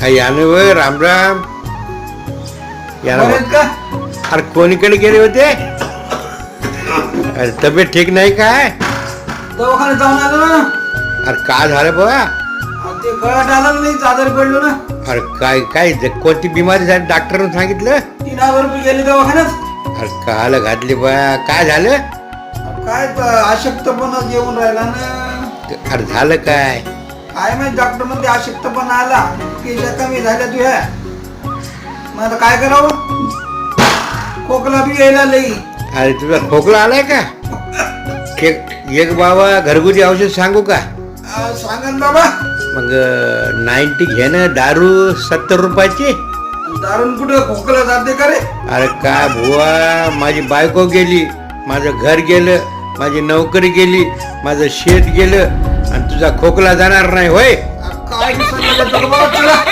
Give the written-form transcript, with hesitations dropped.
याने व राम राम याला बरे आहेत का? अरे कोणीकडे गेले होते? अरे तब्येत ठीक नाही काय? दवाखान्यात जाऊन आलो ना. अरे काय झालं बाबा? ते गळ्यात आलं नाही, आजारी पडलो ना. अरे काय काय कोणती बिमारी झाली डॉक्टरने सांगितलं? 3000 रुपये गेले दवाखान्यात. अरे काल घातली बा काय झालं? काय अशक्तपणा जेवून राहिला ना. अरे झालं काय? काय माहिती डॉक्टर मध्ये अशक्तपणा आला, केशा कमी झाल्या तुझ्या. मग आता काय करावं? खोकला बी यायला लई. अरे तुझा खोकला आलाय का? एक बाबा घरगुती औषध सांगू का? सांगा ना बाबा. मग 90 घे ना दारू 70 रुपयाची. दारून कुठं खोकला जाते का रे? अरे काय बुवा माझी बायको गेली, माझं घर गेलं, माझी नोकरी गेली, माझं शेत गेलं आणि तुझा खोकला जाणार नाही होय? काय सांगायचं बाबा तुला?